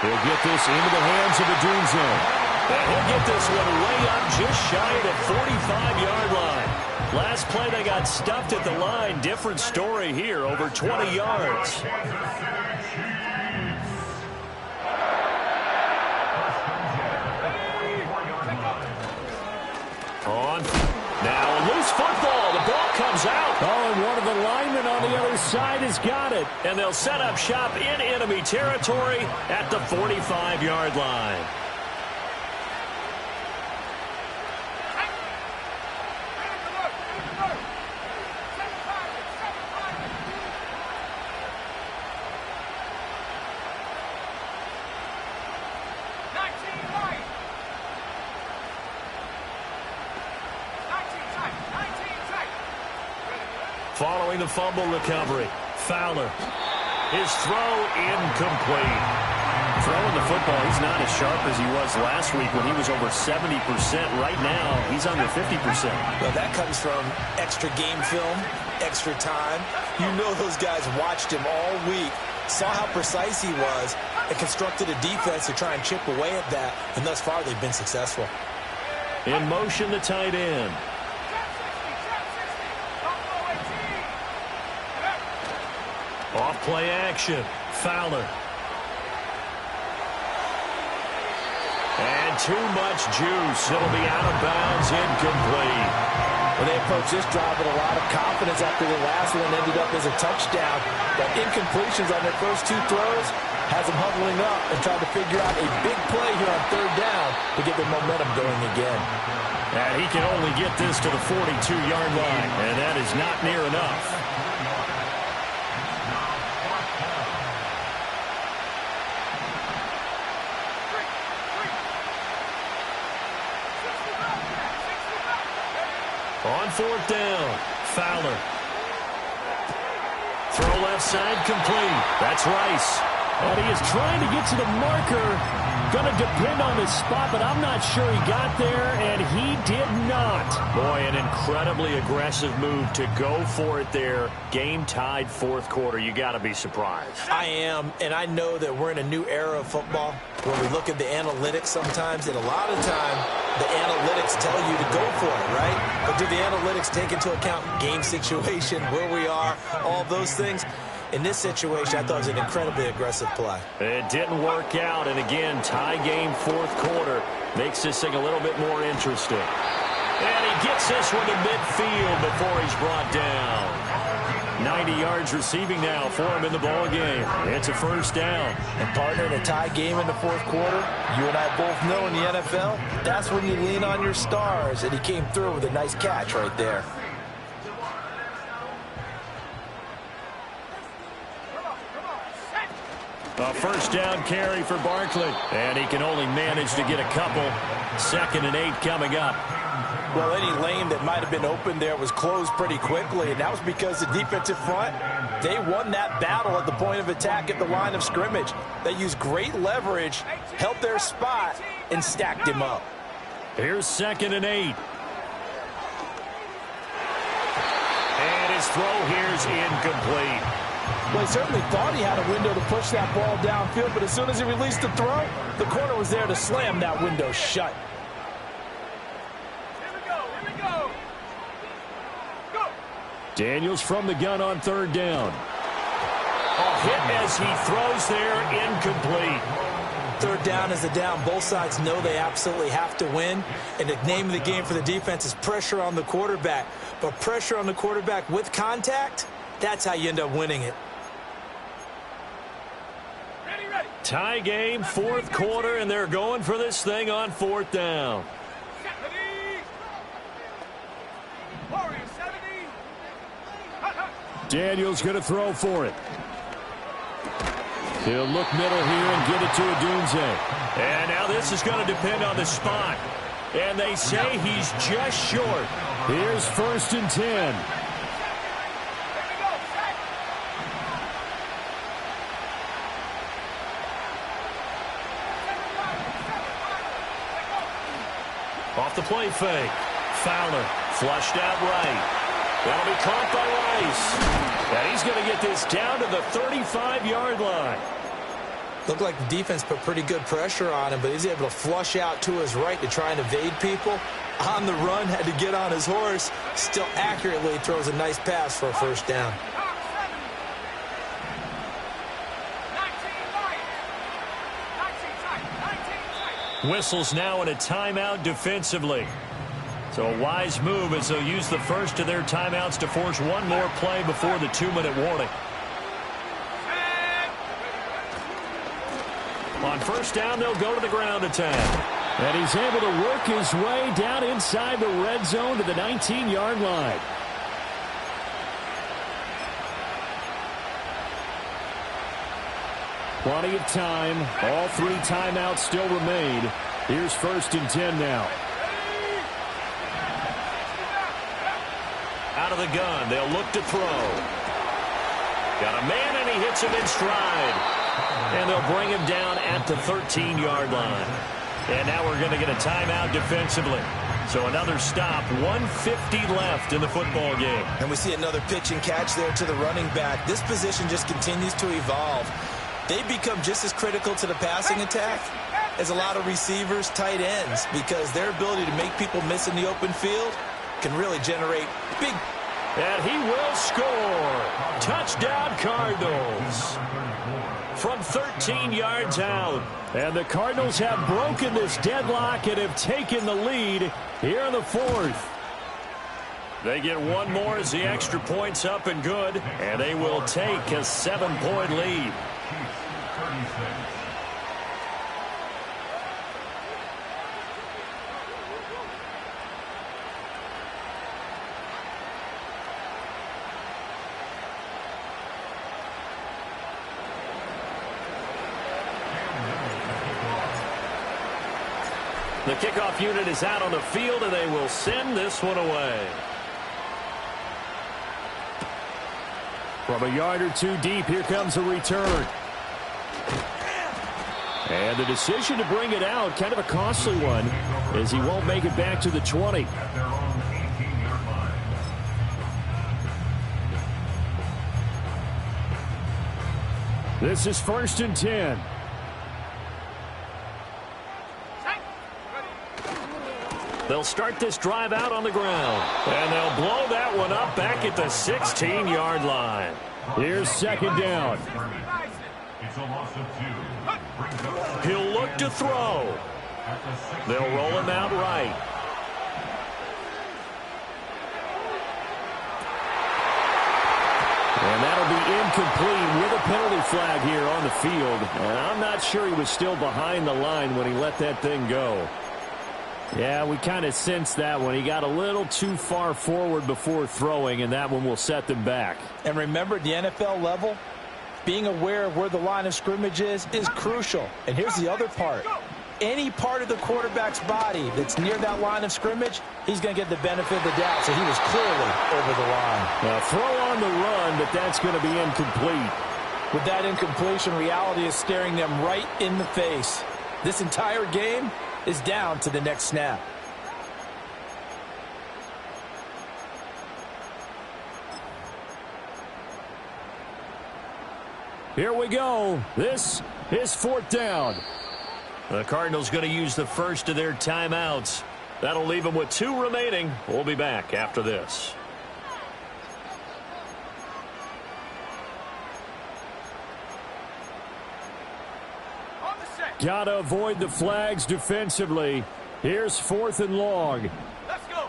He'll get this into the hands of the Doom Zone. And he'll get this one way up just shy of the 45-yard line. Last play, they got stuffed at the line. Different story here, over 20 yards. On. Now a loose football. The ball comes out. Oh, and one of the linemen on the other side has got it. And they'll set up shop in enemy territory at the 45-yard line. Following the fumble recovery, Fowler. His throw incomplete. Throwing the football, he's not as sharp as he was last week when he was over 70%. Right now, he's under 50%. Well, that comes from extra game film, extra time. You know those guys watched him all week, saw how precise he was, and constructed a defense to try and chip away at that. And thus far, they've been successful. In motion, the tight end. Off play action. Fowler. And too much juice. It'll be out of bounds, incomplete. Well, they approached this drive with a lot of confidence after the last one ended up as a touchdown. But incompletions on their first 2 throws has them huddling up and trying to figure out a big play here on 3rd down to get their momentum going again. And he can only get this to the 42-yard line, and that is not near enough. On 4th down, Fowler. Throw left side complete. That's Rice. And he is trying to get to the marker, Going to depend on the spot, but I'm not sure he got there, and he did not. Boy, an incredibly aggressive move to go for it there. Game tied fourth quarter. You got to be surprised. I am, and I know that we're in a new era of football where we look at the analytics sometimes, and a lot of time the analytics tell you to go for it, right? But do the analytics take into account game situation, where we are, all those things? In this situation, I thought it was an incredibly aggressive play. It didn't work out, and again, tie game fourth quarter makes this thing a little bit more interesting. And he gets this one to midfield before he's brought down. 90 yards receiving now for him in the ball game. It's a first down. And partner, in a tie game in the fourth quarter, you and I both know in the NFL, that's when you lean on your stars, and he came through with a nice catch right there. A first down carry for Barkley. And he can only manage to get a couple. 2nd and 8 coming up. Well, any lane that might have been open there was closed pretty quickly, and that was because the defensive front, they won that battle at the point of attack at the line of scrimmage. They used great leverage, helped their spot, and stacked him up. Here's 2nd and 8. And his throw here's incomplete. Well, he certainly thought he had a window to push that ball downfield, but as soon as he released the throw, the corner was there to slam that window shut. Here we go. Go. Daniels from the gun on 3rd down. A hit as he throws there, incomplete. 3rd down is the down. Both sides know they absolutely have to win, and the name of the game for the defense is pressure on the quarterback. But pressure on the quarterback with contact, that's how you end up winning it. Ready. Tie game, fourth quarter, and they're going for this thing on 4th down. 70. Warriors 70. Daniels going to throw for it. He'll look middle here and get it to Odunze. And now this is going to depend on the spot. And they say he's just short. Here's 1st and 10. Off the play fake. Fowler flushed out right. That'll be caught by Rice. And he's going to get this down to the 35-yard line. Looked like the defense put pretty good pressure on him, but he's able to flush out to his right to try and evade people. On the run, had to get on his horse. Still accurately throws a nice pass for a first down. Whistles now in a timeout defensively. So a wise move as they'll use the first of their timeouts to force one more play before the 2-minute warning. On first down, they'll go to the ground attack. And he's able to work his way down inside the red zone to the 19-yard line. Plenty of time. All 3 timeouts still remain. Here's 1st and 10 now. Out of the gun, they'll look to throw. Got a man, and he hits him in stride. And they'll bring him down at the 13-yard line. And now we're going to get a timeout defensively. So another stop, 1:50 left in the football game. And we see another pitch and catch there to the running back. This position just continues to evolve. They become just as critical to the passing attack as a lot of receivers, tight ends, because their ability to make people miss in the open field can really generate big. And he will score. Touchdown, Cardinals. From 13 yards out. And the Cardinals have broken this deadlock and have taken the lead here in the 4th. They get one more as the extra point's up and good. And they will take a 7-point lead. The kickoff unit is out on the field, and they will send this one away. From a yard or 2 deep, here comes a return. And the decision to bring it out, kind of a costly one, as he won't make it back to the 20. At their own 18-yard line. This is 1st and 10. They'll start this drive out on the ground. And they'll blow that one up back at the 16-yard line. Here's 2nd down. It's a loss of 2. He'll look to throw. They'll roll him out right. And that'll be incomplete with a penalty flag here on the field. And I'm not sure he was still behind the line when he let that thing go. Yeah, we kind of sensed that one. He got a little too far forward before throwing, and that one will set them back. And remember, at the NFL level, being aware of where the line of scrimmage is crucial. And here's the other part. Any part of the quarterback's body that's near that line of scrimmage, he's going to get the benefit of the doubt. So he was clearly over the line. Now, throw on the run, but that's going to be incomplete. With that incompletion, reality is staring them right in the face. This entire game is down to the next snap. Here we go. This is 4th down. The Cardinals going to use the first of their timeouts. That'll leave them with 2 remaining. We'll be back after this. Gotta avoid the flags defensively. Here's 4th and long. Let's go.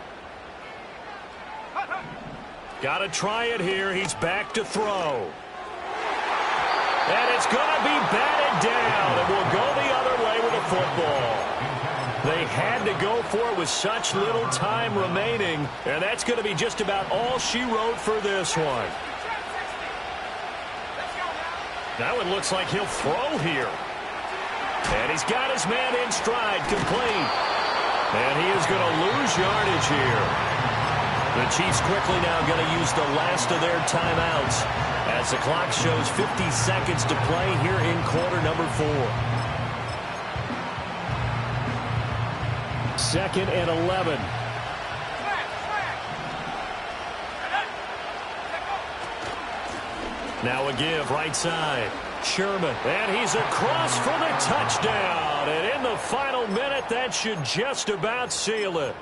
Got to try it here. He's back to throw. And it's going to be batted down. And we'll go the other way with the football. They had to go for it with such little time remaining. And that's going to be just about all she wrote for this one. That one looks like he'll throw here. And he's got his man in stride, complete. And he is going to lose yardage here. The Chiefs quickly now going to use the last of their timeouts as the clock shows 50 seconds to play here in quarter number 4. 2nd and 11. Now a give right side. Sherman, and he's across for the touchdown. And in the final minute, that should just about seal it.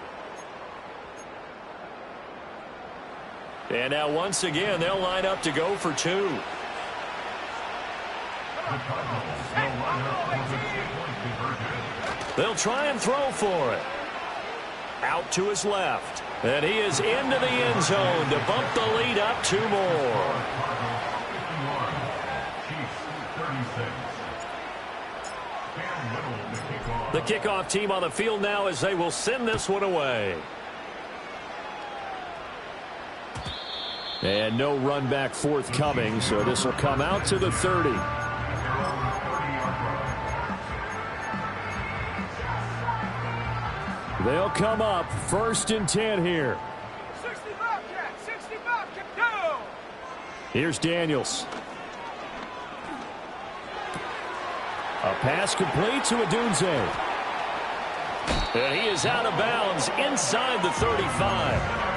And now once again, they'll line up to go for 2. They'll try and throw for it. Out to his left. And he is into the end zone to bump the lead up 2 more. The kickoff team on the field now as they will send this one away. And no run back forthcoming, so this will come out to the 30. They'll come up 1st and 10 here. 65, Jack. 65, go. Here's Daniels. A pass complete to Odunze. And he is out of bounds inside the 35.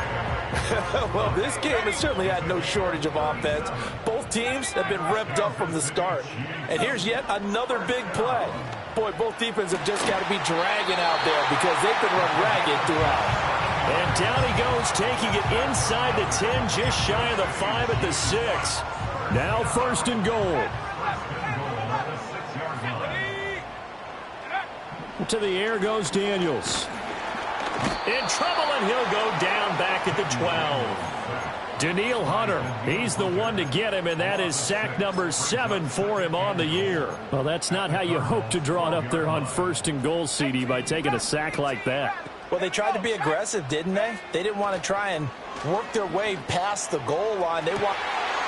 Well, this game has certainly had no shortage of offense. Both teams have been revved up from the start. And here's yet another big play. Boy, both defenses have just got to be dragging out there because they've been run ragged throughout. And down he goes, taking it inside the 10, just shy of the 5 at the 6. Now 1st and goal. To the air goes Daniels. In trouble, and he'll go down back at the 12. Danielle Hunter, he's the one to get him, and that is sack number 7 for him on the year. Well, that's not how you hope to draw it up there on 1st and goal, CD, by taking a sack like that. Well, they tried to be aggressive, didn't they? They didn't want to try and work their way past the goal line. They want.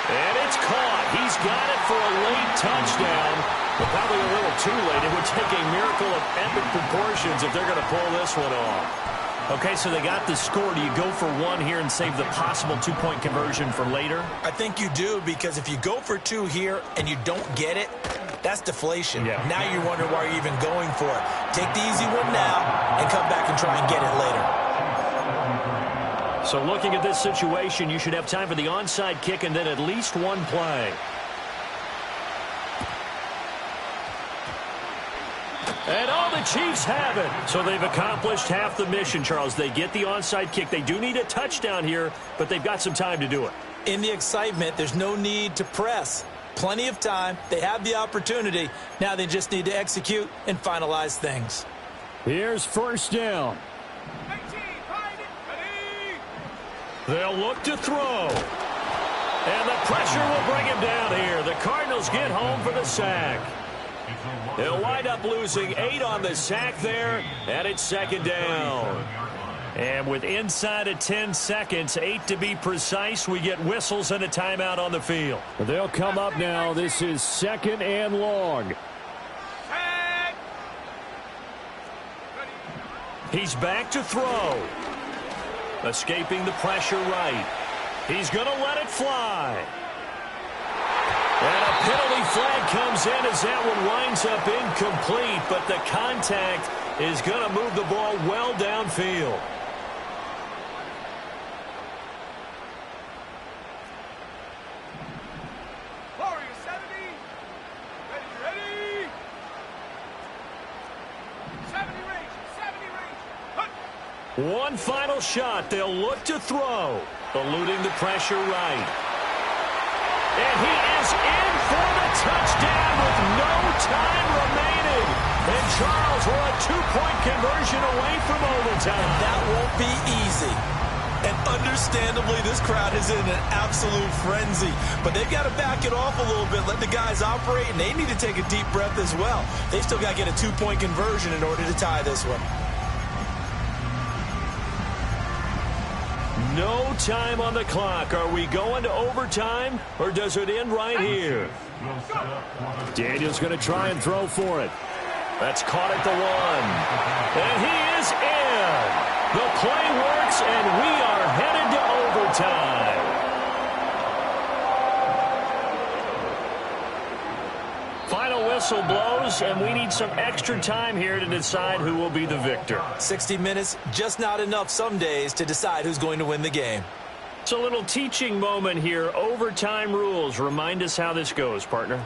And it's caught. He's got it for a late touchdown. But probably a little too late. It would take a miracle of epic proportions if they're going to pull this one off. Okay, so they got the score. Do you go for 1 here and save the possible 2-point conversion for later? I think you do, because if you go for 2 here and you don't get it, That's deflation. Yeah. Now you're wondering why you're even going for it. Take the easy one now and come back and try and get it later. So looking at this situation, you should have time for the onside kick and then at least one play. And all the Chiefs have it. So they've accomplished half the mission, Charles. They get the onside kick. They do need a touchdown here, but they've got some time to do it. In the excitement, there's no need to press. Plenty of time. They have the opportunity. Now they just need to execute and finalize things. Here's first down. 18, find it, ready. They'll look to throw. And the pressure will bring him down here. The Cardinals get home for the sack. They'll wind up losing 8 on the sack there, and it's second down. And with inside of 10 seconds, 8 to be precise, we get whistles and a timeout on the field. They'll come up now. This is second and long. Set. He's back to throw. Escaping the pressure right. He's going to let it fly. And a penalty flag comes in as that one winds up incomplete, but the contact is going to move the ball well downfield. Warriors 70. Ready. 70 range. 70 range. Hunt. One final shot. They'll look to throw. Eluding the pressure right. And he is in for the touchdown with no time remaining. And Charles, we're a 2-point conversion away from overtime. That won't be easy. And understandably, this crowd is in an absolute frenzy. But they've got to back it off a little bit, let the guys operate, and they need to take a deep breath as well. They still got to get a 2-point conversion in order to tie this one. No time on the clock. Are we going to overtime, or does it end right here? Daniel's going to try and throw for it. That's caught at the 1. And he is in. The play works, and we are headed to overtime. Final whistle blows, and we need some extra time here to decide who will be the victor. 60 minutes, just not enough some days to decide who's going to win the game. It's a little teaching moment here. Overtime rules. Remind us how this goes, partner.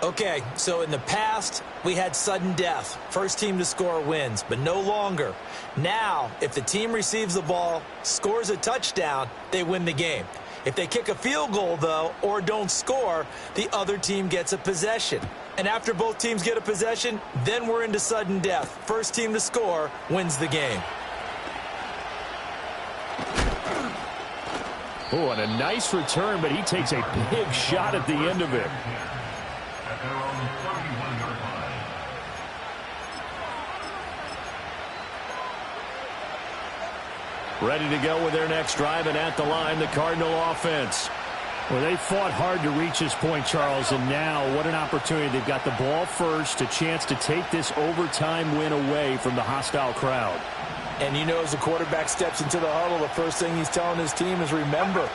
Okay, so in the past, we had sudden death. First team to score wins, but no longer. Now, if the team receives the ball, scores a touchdown, they win the game. If they kick a field goal, though, or don't score, the other team gets a possession. And after both teams get a possession, then we're into sudden death. First team to score wins the game. Oh, and a nice return, but he takes a big shot at the end of it. At their own 31-yard line. Ready to go with their next drive, and at the line, the Cardinal offense. Well, they fought hard to reach this point, Charles, and now what an opportunity. They've got the ball first, a chance to take this overtime win away from the hostile crowd. And you know, as the quarterback steps into the huddle, the first thing he's telling his team is, remember,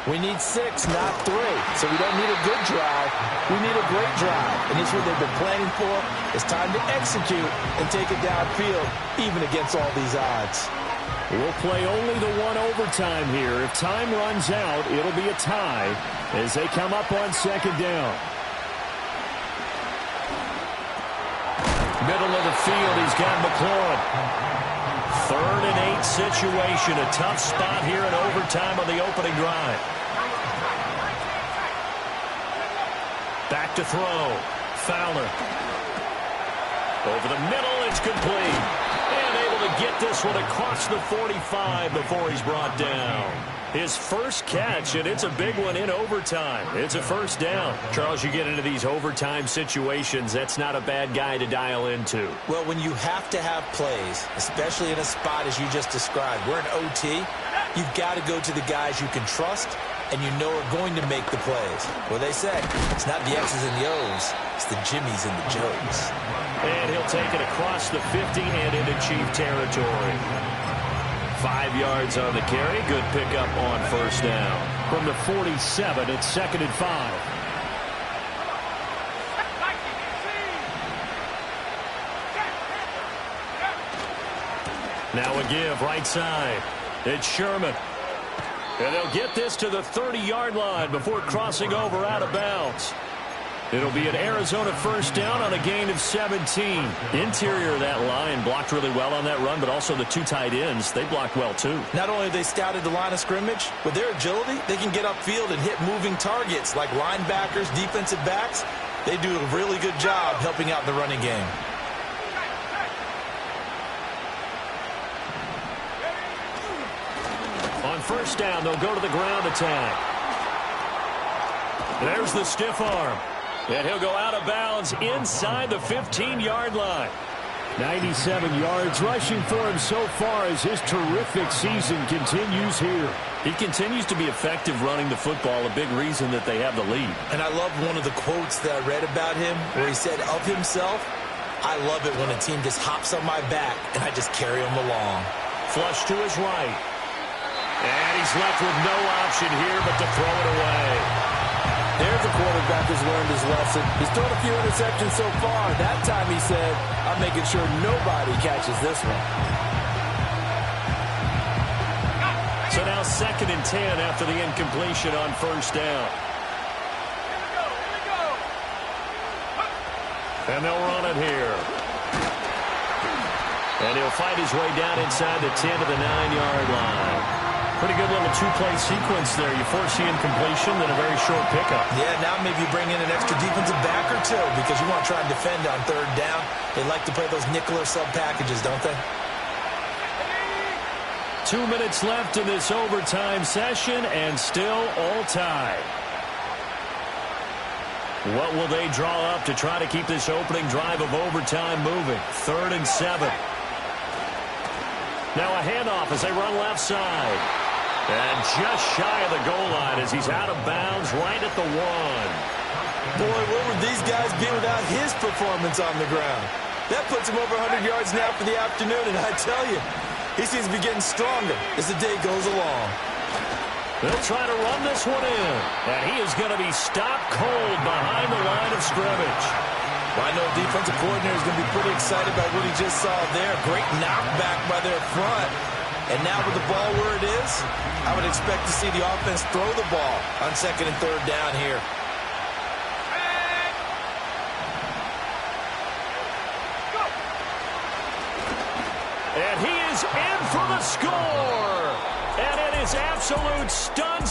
we need 6, not 3. So we don't need a good drive. We need a great drive. And this is what they've been planning for. It's time to execute and take it downfield, even against all these odds. We'll play only the one overtime here. If time runs out, it'll be a tie as they come up on second down. Middle of the field, he's got McLaurin. 3rd and 8 situation. A tough spot here in overtime on the opening drive. Back to throw. Fowler. Over the middle, it's complete. And able to get this one across the 45 before he's brought down. His first catch, and it's a big one in overtime. It's a first down. Charles, you get into these overtime situations, that's not a bad guy to dial into. Well, when you have to have plays, especially in a spot as you just described, we're in OT, you've got to go to the guys you can trust and you know are going to make the plays. Well, they say it's not the X's and the O's, it's the Jimmies and the Joes. And he'll take it across the 50 and into Chief territory. 5 yards on the carry. Good pickup on first down. From the 47, it's 2nd and 5. Now a give right side. It's Sherman. And they'll get this to the 30-yard line before crossing over out of bounds. It'll be an Arizona first down on a gain of 17. Interior of that line blocked really well on that run, but also the two tight ends, they blocked well too. Not only have they scouted the line of scrimmage, with their agility, they can get upfield and hit moving targets like linebackers, defensive backs. They do a really good job helping out in the running game. On first down, they'll go to the ground attack. There's the stiff arm. And he'll go out of bounds inside the 15-yard line. 97 yards rushing for him so far as his terrific season continues here. He continues to be effective running the football, a big reason that they have the lead. And I love one of the quotes that I read about him where he said of himself, "I love it when a team just hops on my back and I just carry them along." Flush to his right. And he's left with no option here but to throw it away. There's a quarterback who's learned his lesson. He's thrown a few interceptions so far. That time he said, "I'm making sure nobody catches this one." So now 2nd and 10 after the incompletion on first down. Here we go. And they'll run it here. And he'll fight his way down inside the 10 to the 9-yard line. Pretty good little two-play sequence there. You force the incompletion, then a very short pickup. Yeah, now maybe you bring in an extra defensive back or two because you want to try and defend on third down. They like to play those nickel or sub packages, don't they? 2 minutes left in this overtime session and still all tied. What will they draw up to try to keep this opening drive of overtime moving? 3rd and 7. Now a handoff as they run left side. And just shy of the goal line as he's out of bounds right at the 1. Boy, where would these guys be without his performance on the ground? That puts him over 100 yards now for the afternoon, and I tell you, he seems to be getting stronger as the day goes along. They'll try to run this one in, and he is going to be stopped cold behind the line of scrimmage. Well, I know the defensive coordinator is going to be pretty excited about what he just saw there. Great knockback by their front. And now with the ball where it is, I would expect to see the offense throw the ball on 2nd and 3rd down here. And he is in for the score. And it is absolute stun.